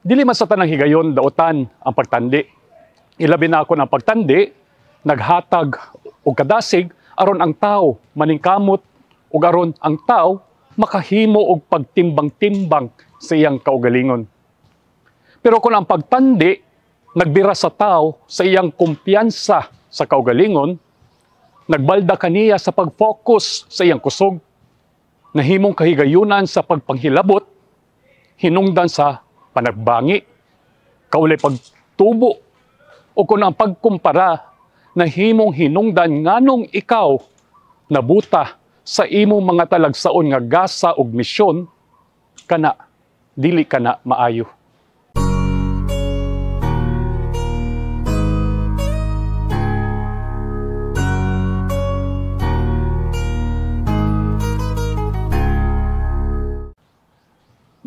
Dili man sa tanang higayon daotan ang pagtandi. Ilabi na ako ng pagtandi, naghatag og kadasig aron ang tao maningkamot ug aron ang tao makahimo og pagtimbang-timbang sa iyang kaugalingon. Pero kung ang pagtandi nagbira sa tao sa iyang kumpiyansa sa kaugalingon, nagbalda kaniya sa pag-focus sa iyang kusog, nahimong kahigayunan sa pagpanghilabot, hinungdan sa panagbangi, kaulay pagtubo, o kung ang pagkumpara, nahimong hinungdan nganong ikaw nabuta sa imong mga talagsaon nga gasa ug misyon, kana dili kana maayo.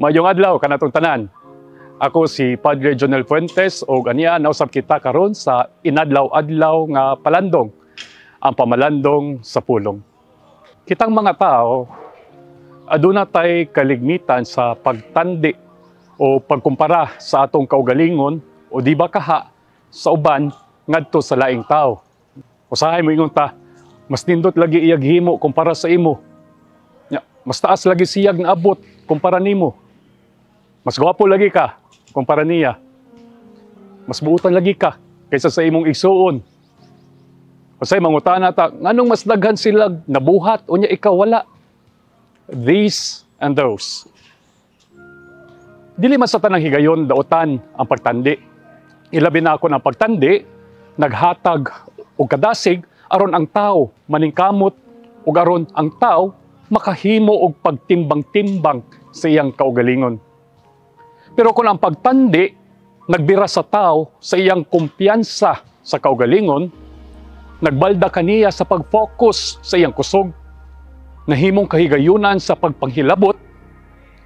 Mayong adlaw kanatong tanan. Ako si Padre Jonel Fuentes ug aniya nausab kita karon sa inadlaw-adlaw nga palandong, ang pamalandong sa pulong. Kitang mga tao aduna tay kaligmitan sa pagtandi o pagkumpara sa atong kaugalingon o di ba kaha sa uban ngadto sa laing tao. Usahay mo ingon ta, mas nindot lagi iyag himo kumpara sa imo. Mas taas lagi siyag naabot kumpara nimo. Mas gwapo lagi ka kumpara niya. Mas buutan lagi ka kaysa sa imong igsuon. Usay mangutana ta, nganong mas daghan sila nabuhat o nya ikaw wala? These and those. Dili man sa tanang higayon daotan ang pagtandi. Ilabi na ako ng pagtandi, naghatag og kadasig aron ang tao maningkamot ug aron ang tao makahimo og pagtimbang-timbang sa iyang kaugalingon. Pero kung ang pagtandi nagbira sa tao sa iyang kumpiyansa sa kaugalingon, nagbalda kaniya sa pag-focus sa iyang kusog, nahimong kahigayunan sa pagpanghilabot,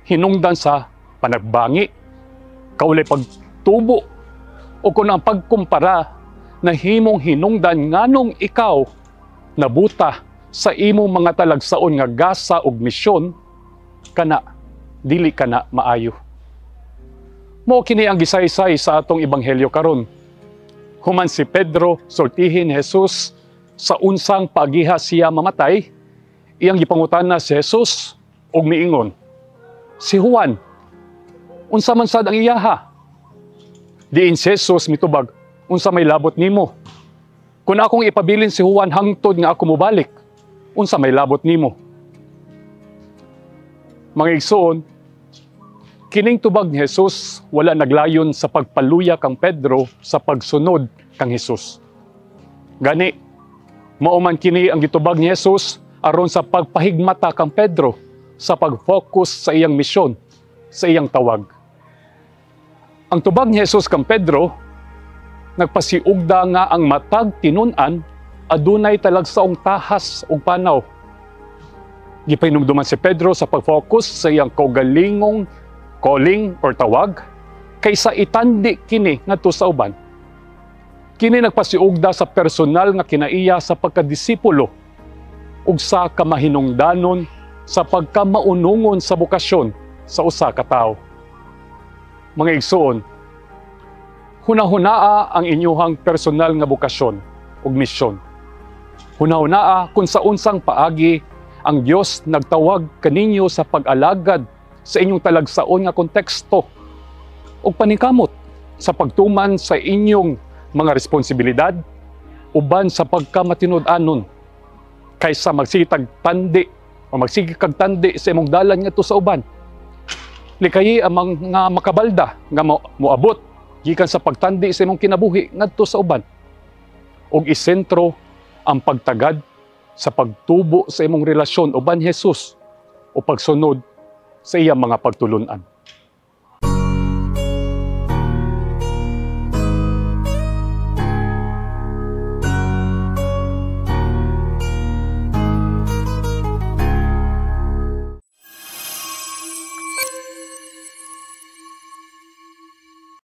hinungdan sa panagbangi, kaulay pagtubo, o kung ang pagkumpara, nahimong hinungdan nganong ikaw nabuta sa imong mga talagsaon nga gasa ug misyon, kana dili kana maayo. Mao kini ang gisaysay sa atong ebanghelyo karon. Human si Pedro sultihin ni Jesus sa unsang paagiha siya mamatay, iyang gipangutana si Jesus og miingon, si Juan, unsa man sad ang iyaha? Diin si Jesus mitubag, unsa may labot nimo? Kung akong ipabilin si Juan hangtod nga ako mobalik, unsa may labot nimo? Mga igsoon, kining tubag ni Jesus wala naglayon sa pagpaluya kang Pedro sa pagsunod kang Jesus. Gani, mao man kini ang gitubag ni Jesus aron sa pagpahigmata kang Pedro sa pag-focus sa iyang misyon, sa iyang tawag. Ang tubag ni Jesus kang Pedro, nagpasiugda nga ang matag tinun-an adunay talagsaong tahas ug panaw. Gipahinumduman si Pedro sa pag-focus sa iyang kaugalingong calling or tawag, kaysa itandi kini ngadto sa uban. Kini nagpasiugda sa personal nga kinaiya sa pagkadisipulo ug sa kamahinungdanon sa pagkamaunungon sa bukasyon sa usa ka tawo. Mga igsoon, hunahunaa ang inyuhang personal nga bukasyon ug misyon. Hunahunaa kung sa unsang paagi ang Dios nagtawag kaninyo sa pag-alagad sa inyong talagsaon nga konteksto o paningkamot sa pagtuman sa inyong mga responsibilidad uban sa pagkamatinud-anon kaysa magsitag tandi o magsigig tandi sa imong dalan ngadto sa uban. Likayi ang mga makabalda nga moabot gikan sa pagtandi sa imong kinabuhi ngadto sa uban. Og isentro ang pagtagad sa pagtubo sa imong relasyon uban Jesus o pagsunod sa iyang mga pagtulunan.